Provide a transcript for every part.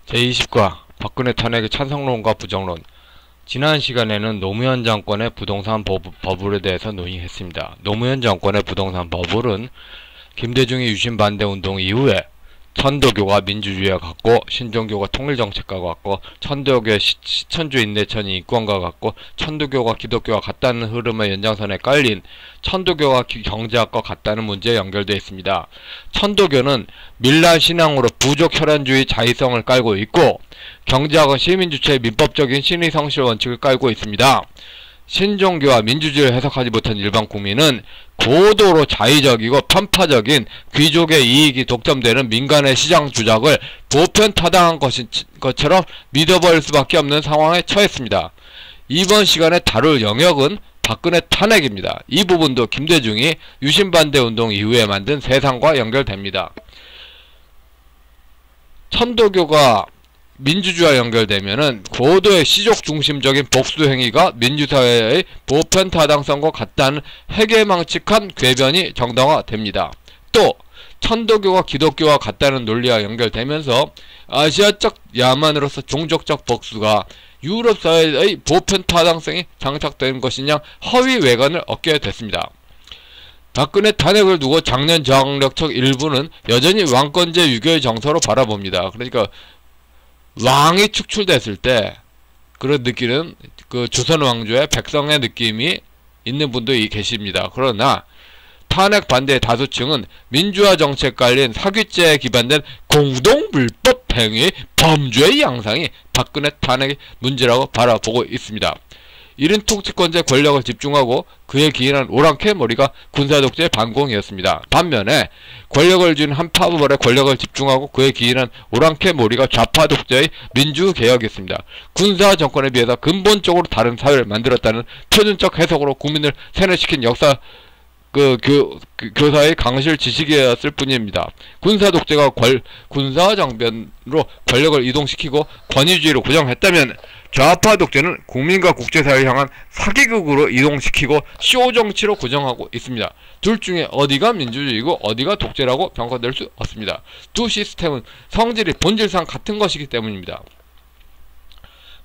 제20과 박근혜 탄핵의 찬성론과 부정론. 지난 시간에는 노무현 정권의 부동산 버블에 대해서 논의했습니다. 노무현 정권의 부동산 버블은 김대중의 유신 반대 운동 이후에 천도교가 민주주의와 같고 신종교가 통일정책과 같고 천도교의 시천주 인내천이 이권과 같고 천도교가 기독교와 같다는 흐름의 연장선에 깔린 천도교가 경제학과 같다는 문제에 연결되어 있습니다. 천도교는 밀란신앙으로 부족혈안주의 자의성을 깔고 있고 경제학은 시민주체의 민법적인 신의성실 원칙을 깔고 있습니다. 신종교와 민주주의를 해석하지 못한 일반 국민은 고도로 자의적이고 편파적인 귀족의 이익이 독점되는 민간의 시장 주작을 보편타당한 것처럼 믿어버릴 수밖에 없는 상황에 처했습니다. 이번 시간에 다룰 영역은 박근혜 탄핵입니다. 이 부분도 김대중이 유신반대 운동 이후에 만든 세상과 연결됩니다. 천도교가 민주주의와 연결되면은 고도의 시족 중심적인 복수 행위가 민주사회의 보편 타당성과 같다는 해괴망측한 궤변이 정당화됩니다. 또 천도교가 기독교와 같다는 논리와 연결되면서 아시아적 야만으로서 종족적 복수가 유럽 사회의 보편 타당성이 장착되는 것이냐 허위 외관을 얻게 됐습니다. 박근혜 탄핵을 두고 작년 저항력적 일부는 여전히 왕권제 유교의 정서로 바라봅니다. 그러니까 왕이 축출됐을 때 그런 느끼는 그 조선 왕조의 백성의 느낌이 있는 분도 계십니다. 그러나 탄핵 반대의 다수층은 민주화 정책 깔린 사규제에 기반된 공동불법 행위 범죄의 양상이 박근혜 탄핵의 문제라고 바라보고 있습니다. 이른 통치권자의 권력을 집중하고 그에 기인한 오랑캐 머리가 군사독재의 반공이었습니다. 반면에 권력을 쥔 한파벌의 권력을 집중하고 그에 기인한 오랑캐 머리가 좌파독재의 민주개혁이었습니다. 군사정권에 비해서 근본적으로 다른 사회를 만들었다는 표준적 해석으로 국민을 세뇌시킨 역사 교사의 강실 지식이었을 뿐입니다. 군사독재가 군사정변으로 권력을 이동시키고 권위주의로 고정했다면 좌파 독재는 국민과 국제사회를 향한 사기극으로 이동시키고 쇼정치로 고정하고 있습니다. 둘 중에 어디가 민주주의고 어디가 독재라고 평가될 수 없습니다. 두 시스템은 성질이 본질상 같은 것이기 때문입니다.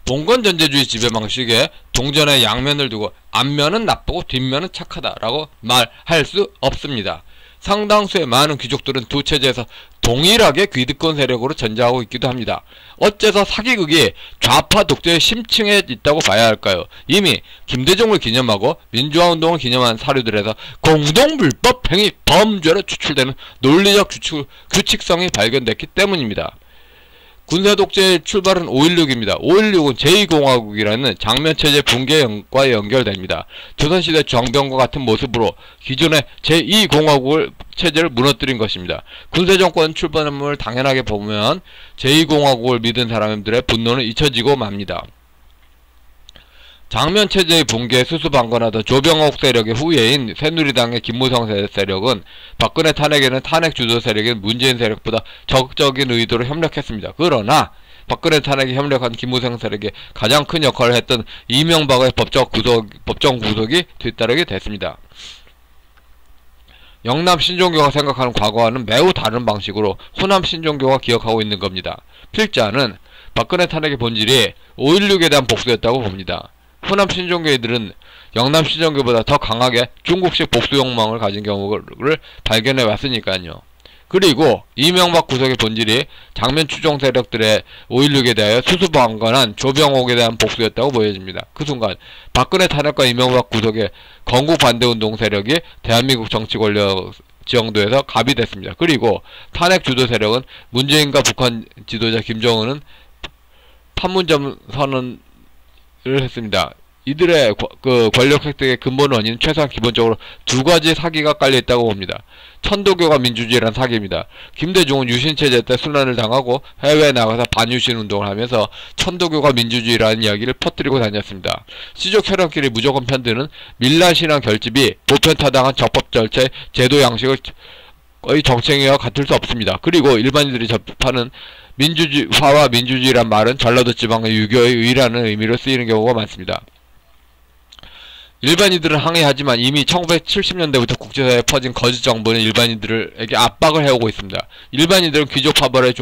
봉건전제주의 지배방식에 동전의 양면을 두고 앞면은 나쁘고 뒷면은 착하다라고 말할 수 없습니다. 상당수의 많은 귀족들은 두 체제에서 동일하게 귀득권 세력으로 전쟁하고 있기도 합니다. 어째서 사기극이 좌파 독재의 심층에 있다고 봐야 할까요? 이미 김대중을 기념하고 민주화운동을 기념한 사료들에서 공동불법 행위 범죄로 추출되는 논리적 규칙성이 발견됐기 때문입니다. 군사독재의 출발은 5.16입니다. 5.16은 제2공화국이라는 장면체제 붕괴과 연결됩니다. 조선시대 정병과 같은 모습으로 기존의 제2공화국을 체제를 무너뜨린 것입니다. 군사정권 출발을 당연하게 보면 제2공화국을 믿은 사람들의 분노는 잊혀지고 맙니다. 장면체제의 붕괴에 수수방관하던 조병옥 세력의 후예인 새누리당의 김무성 세력은 박근혜 탄핵에는 탄핵 주도 세력인 문재인 세력보다 적극적인 의도로 협력했습니다. 그러나 박근혜 탄핵에 협력한 김무성 세력이 가장 큰 역할을 했던 이명박의 법정 구속이 뒤따르게 됐습니다. 영남 신종교가 생각하는 과거와는 매우 다른 방식으로 호남 신종교가 기억하고 있는 겁니다. 필자는 박근혜 탄핵의 본질이 5.16에 대한 복수였다고 봅니다. 호남 신종교인들은 영남 신종교보다 더 강하게 중국식 복수 욕망을 가진 경우를 발견해 왔으니까요. 그리고 이명박 구속의 본질이 장면 추종 세력들의 5.16에 대하여 수수방관한 조병옥에 대한 복수였다고 보여집니다. 그 순간 박근혜 탄핵과 이명박 구속의 건국 반대운동 세력이 대한민국 정치 권력 지형도에서 갑이 됐습니다. 그리고 탄핵 주도 세력은 문재인과 북한 지도자 김정은은 판문점 선언 했습니다. 이들의 권력 획득의 근본 원인은 최소한 기본적으로 두 가지 사기가 깔려있다고 봅니다. 천도교가 민주주의란 사기입니다. 김대중은 유신체제 때 순환을 당하고 해외에 나가서 반유신 운동을 하면서 천도교가 민주주의라는 이야기를 퍼뜨리고 다녔습니다. 시족 혈연끼리 무조건 편드는 밀란신앙 결집이 보편타당한 적법 절차의 제도 양식의 정책과 같을 수 없습니다. 그리고 일반인들이 접하는 민주주의화와 민주주의란 말은 전라도 지방의 유교의 의라는 의미로 쓰이는 경우가 많습니다. 일반인들은 항의하지만 이미 1970년대부터 국제사회에 퍼진 거짓 정보는 일반인들에게 압박을 해오고 있습니다. 일반인들은 귀족 파벌의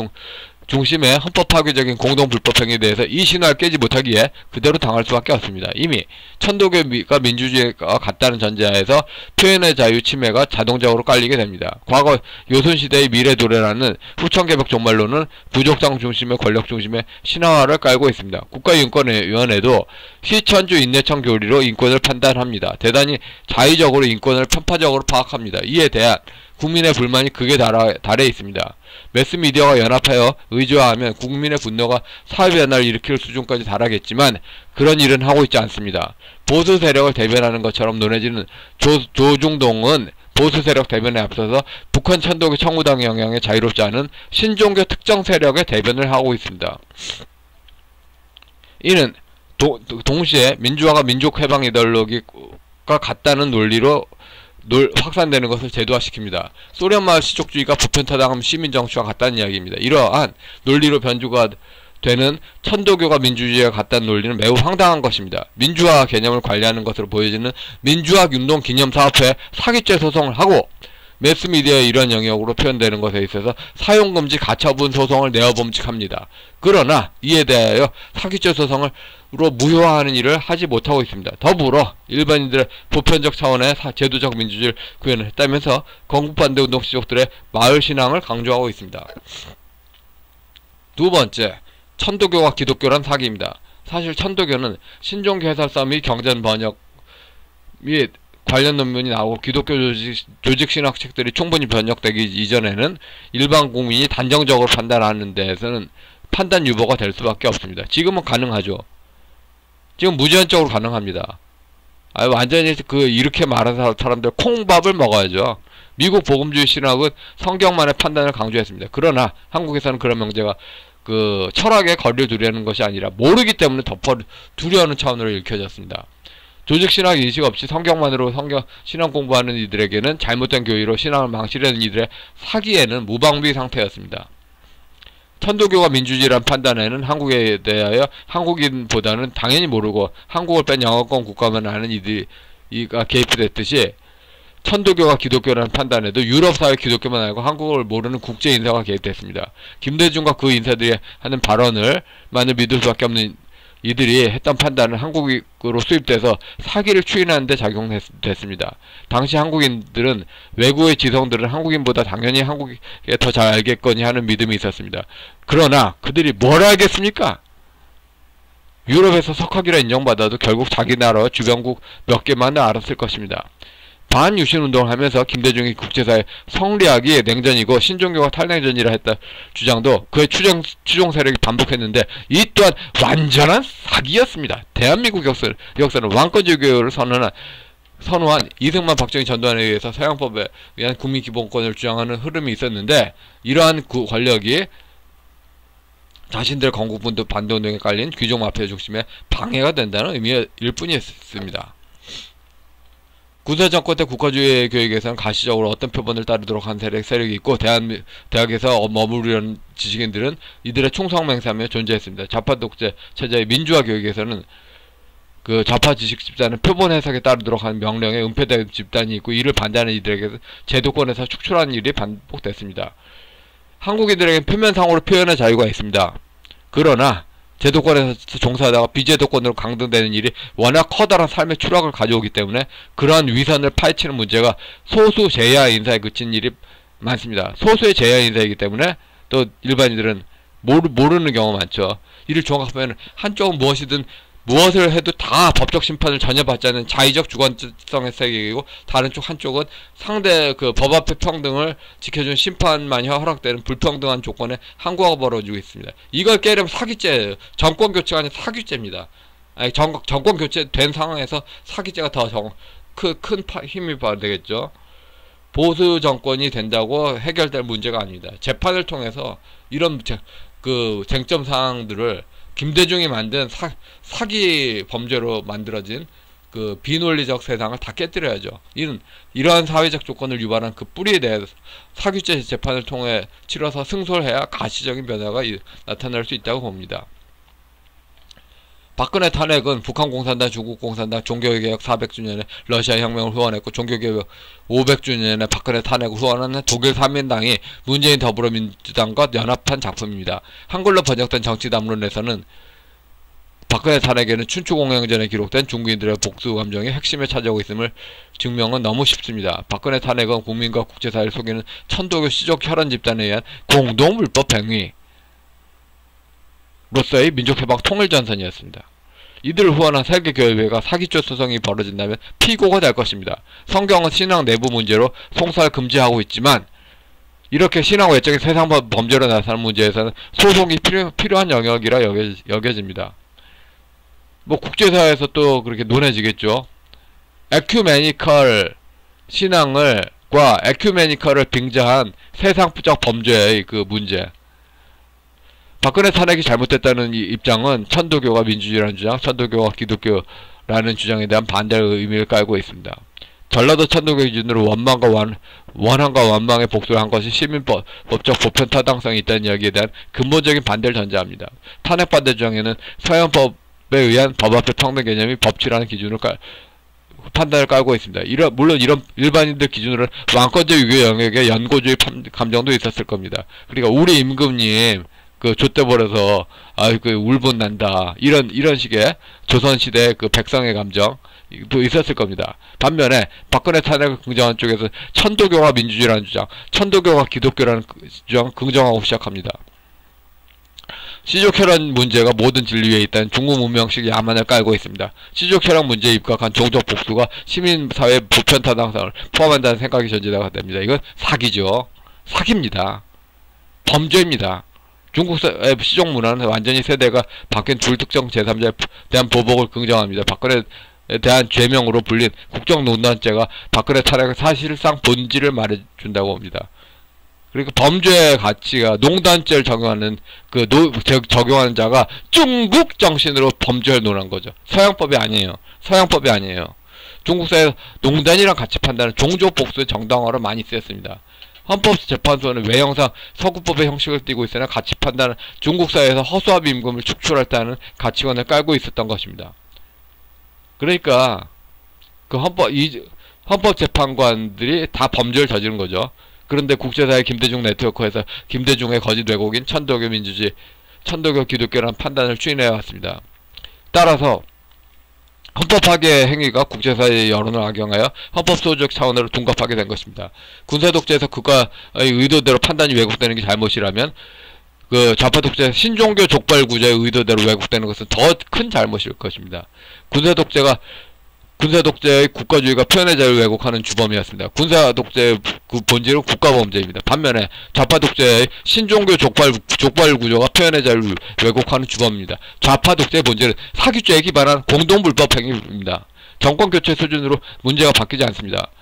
중심의 헌법 파괴적인 공동 불법 행위에 대해서 이 신화를 깨지 못하기에 그대로 당할 수밖에 없습니다. 이미 천도교가 민주주의가 같다는 전제하에서 표현의 자유 침해가 자동적으로 깔리게 됩니다. 과거 요선시대의 미래 도래라는 후천개벽 종말론은 부족당 중심의 권력 중심의 신화화를 깔고 있습니다. 국가인권위원회도 시천주 인내청 교리로 인권을 판단합니다. 대단히 자의적으로 인권을 편파적으로 파악합니다. 이에 대한 국민의 불만이 극에 달해 있습니다. 매스미디어가 연합하여 의조화하면 국민의 분노가 사회변화를 일으킬 수준까지 달하겠지만 그런 일은 하고 있지 않습니다. 보수 세력을 대변하는 것처럼 논해지는 조중동은 보수 세력 대변에 앞서서 북한 천도교 청구당 영향에 자유롭지 않은 신종교 특정 세력의 대변을 하고 있습니다. 이는 동시에 민주화가 민족해방 이데올로기가 같다는 논리로 확산되는 것을 제도화시킵니다. 소련마을 시족주의가 보편타당한 시민정치와 같다는 이야기입니다. 이러한 논리로 변주가 되는 천도교가 민주주의와 같다는 논리는 매우 황당한 것입니다. 민주화 개념을 관리하는 것으로 보여지는 민주화운동 기념사업회에 사기죄 소송을 하고 매스미디어의 이런 영역으로 표현되는 것에 있어서 사용금지 가처분 소송을 내어봄직합니다. 그러나 이에 대하여 사기죄 소송으로 무효화하는 일을 하지 못하고 있습니다. 더불어 일반인들의 보편적 차원의 제도적 민주주의를 구현을 했다면서 건국반대운동 시족들의 마을신앙을 강조하고 있습니다. 두 번째, 천도교와 기독교란 사기입니다. 사실 천도교는 신종교 해설서 및 경전 번역 및 관련 논문이 나오고 기독교 조직신학 책들이 충분히 번역되기 이전에는 일반 국민이 단정적으로 판단하는 데에서는 판단 유보가 될 수밖에 없습니다. 지금은 가능하죠. 지금 무제한적으로 가능합니다. 완전히 이렇게 말하는 사람들 콩밥을 먹어야죠. 미국 복음주의 신학은 성경만의 판단을 강조했습니다. 그러나 한국에서는 그런 명제가 철학의 거리를 두려는 것이 아니라 모르기 때문에 두려워하는 차원으로 읽혀졌습니다. 조직신학 인식 없이 성경만으로 신앙 공부하는 이들에게는 잘못된 교리로 신앙을 망치려는 이들의 사기에는 무방비 상태였습니다. 천도교가 민주주의란 판단에는 한국에 대하여 한국인보다는 당연히 모르고 한국을 뺀 영어권 국가만 아는 이들이가 개입이 됐듯이 천도교가 기독교라는 판단에도 유럽사회 기독교만 알고 한국을 모르는 국제인사가 개입됐습니다. 김대중과 그 인사들이 하는 발언을 만을 믿을 수밖에 없는 이들이 했던 판단은 한국으로 수입돼서 사기를 추인하는 데 작용됐습니다. 당시 한국인들은 외국의 지성들은 한국인보다 당연히 한국에 더 잘 알겠거니 하는 믿음이 있었습니다. 그러나 그들이 뭘 알겠습니까? 유럽에서 석학이라 인정받아도 결국 자기 나라 주변국 몇 개만 알았을 것입니다. 반유신운동을 하면서 김대중이 국제사회 성리학이 냉전이고 신종교가 탈냉전이라 했다 주장도 그의 추종 세력이 반복했는데 이 또한 완전한 사기였습니다. 대한민국 역사는 왕권주의 교육을 선호한 이승만 박정희 전두환에 의해서 서양법에 의한 국민기본권을 주장하는 흐름이 있었는데 이러한 권력이 자신들의 건국분도 반대운동에 깔린 귀족마피아 중심에 방해가 된다는 의미일 뿐이었습니다. 군사정권 때 국가주의 교육에서는 가시적으로 어떤 표본을 따르도록 한 세력이 있고 대학에서 머무르려는 지식인들은 이들의 충성맹세하며 존재했습니다. 좌파 독재 체제의 민주화 교육에서는 좌파 지식 집단은 표본 해석에 따르도록 하는 명령에 은폐된 집단이 있고 이를 반대하는 이들에게 제도권에서 축출하는 일이 반복됐습니다. 한국인들에게는 표면상으로 표현의 자유가 있습니다. 그러나 제도권에서 종사하다가 비제도권으로 강등되는 일이 워낙 커다란 삶의 추락을 가져오기 때문에 그러한 위선을 파헤치는 문제가 소수 제야 인사에 그친 일이 많습니다. 소수의 제야 인사이기 때문에 또 일반인들은 모르는 경우가 많죠. 이를 종합하면 한쪽은 무엇을 해도 다 법적 심판을 전혀 받지 않는 자의적 주관성의 세계이고 다른 한쪽은 상대 법 앞의 평등을 지켜준 심판만이 허락되는 불평등한 조건에 항구가 벌어지고 있습니다. 이걸 깨려면 사기죄예요. 정권교체가 아니라 사기죄입니다. 정권교체 된 상황에서 사기죄가 더 큰 힘이 발되겠죠. 보수 정권이 된다고 해결될 문제가 아닙니다. 재판을 통해서 이런 쟁점 사항들을 김대중이 만든 사기 범죄로 만들어진 비논리적 세상을 다 깨뜨려야죠. 이러한 사회적 조건을 유발한 뿌리에 대해서 사기죄 재판을 통해 치러서 승소를 해야 가시적인 변화가 나타날 수 있다고 봅니다. 박근혜 탄핵은 북한 공산당, 중국 공산당 종교개혁 400주년에 러시아 혁명을 후원했고 종교개혁 500주년에 박근혜 탄핵을 후원하는 독일 삼민당이 문재인 더불어민주당과 연합한 작품입니다. 한글로 번역된 정치담론에서는 박근혜 탄핵에는 춘추공영전에 기록된 중국인들의 복수 감정이 핵심에 차지하고 있음을 증명은 너무 쉽습니다. 박근혜 탄핵은 국민과 국제사회를 속이는 천도교 시족 혈안 집단에 의한 공동불법 행위 로서의 민족해방 통일전선이었습니다. 이들을 후원한 세계교회가 사기죄 소송이 벌어진다면 피고가 될 것입니다. 성경은 신앙 내부 문제로 송사를 금지하고 있지만 이렇게 신앙 외적인 세상 범죄로 나타나는 문제에서는 소송이 필요한 영역이라 여겨집니다. 뭐 국제사회에서 또 그렇게 논해지겠죠. 에큐메니컬 신앙과 에큐메니컬을 빙자한 세상적 범죄의 그 문제. 박근혜 탄핵이 잘못됐다는 입장은 천도교가 민주주의라는 주장, 천도교가 기독교라는 주장에 대한 반대의 의미를 깔고 있습니다. 전라도 천도교 기준으로 원한과 원망의 복수를 한 것이 시민법적 보편 타당성이 있다는 이야기에 대한 근본적인 반대를 전제합니다. 탄핵 반대 주장에는 서양법에 의한 법 앞에 평등 개념이 법치라는 기준을 판단을 깔고 있습니다. 물론 이런 일반인들 기준으로 왕권제 유교 영역에 연고주의 감정도 있었을 겁니다. 그러니까 우리 임금님 그 좆대버려서 울분 난다 이런 식의 조선시대 그 백성의 감정도 있었을 겁니다. 반면에 박근혜 탄핵을 긍정한 쪽에서 천도교가 민주주의라는 주장, 천도교가 기독교라는 주장 긍정하고 시작합니다. 시족혈안 문제가 모든 진리 위에 있다는 중국 문명식 야만을 깔고 있습니다. 시족혈안 문제에 입각한 종족 복수가 시민사회 보편 타당성을 포함한다는 생각이 전제가 됩니다. 이건 사기죠. 사기입니다. 범죄입니다. 중국의 시족 문화는 완전히 세대가 바뀐 불특정 제3자에 대한 보복을 긍정합니다. 박근혜에 대한 죄명으로 불린 국정농단죄가 박근혜 탄핵의 사실상 본질을 말해준다고 봅니다. 그러니까 범죄의 가치가 농단죄를 적용하는 적용하는 자가 중국 정신으로 범죄를 논한 거죠. 서양법이 아니에요. 서양법이 아니에요. 중국사회에서 농단이란 가치 판단은 종족 복수의 정당화로 많이 쓰였습니다. 헌법재판소는 외형상 서구법의 형식을 띠고 있으나 가치 판단은 중국 사회에서 허수아비 임금을 축출할 때 하는 가치관을 깔고 있었던 것입니다. 그러니까 그 헌법재판관들이 다 범죄를 저지른 거죠. 그런데 국제사회 김대중 네트워크에서 김대중의 거짓 왜곡인 천도교 민주주의, 천도교 기독교라는 판단을 추인해 왔습니다. 따라서 헌법 파괴 행위가 국제사회의 여론을 악영하여 헌법 소유적 차원으로 둔갑하게 된 것입니다. 군사 독재에서 국가의 의도대로 판단이 왜곡되는 게 잘못이라면 그 좌파 독재 신종교 족발 구조의 의도대로 왜곡되는 것은 더 큰 잘못일 것입니다. 군사 독재의 국가주의가 표현의 자유를 왜곡하는 주범이었습니다. 군사 독재의 그 본질은 국가범죄입니다. 반면에 좌파 독재의 신종교 족발 구조가 표현의 자유를 왜곡하는 주범입니다. 좌파 독재의 본질은 사기죄에 기반한 공동불법 행위입니다. 정권 교체 수준으로 문제가 바뀌지 않습니다.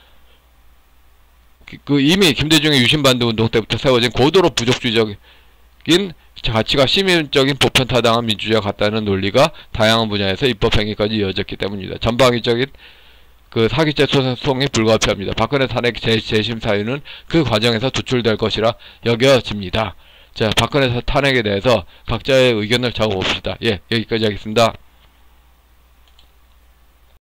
이미 김대중의 유신반대 운동 때부터 세워진 고도로 부족주의적인 가치가 시민적인 보편 타당한 민주주의와 같다는 논리가 다양한 분야에서 입법행위까지 이어졌기 때문입니다. 전방위적인 그 사기죄 소송이 불가피합니다. 박근혜 탄핵 재심 사유는 그 과정에서 도출될 것이라 여겨집니다. 자, 박근혜 탄핵에 대해서 각자의 의견을 적어봅시다. 예, 여기까지 하겠습니다.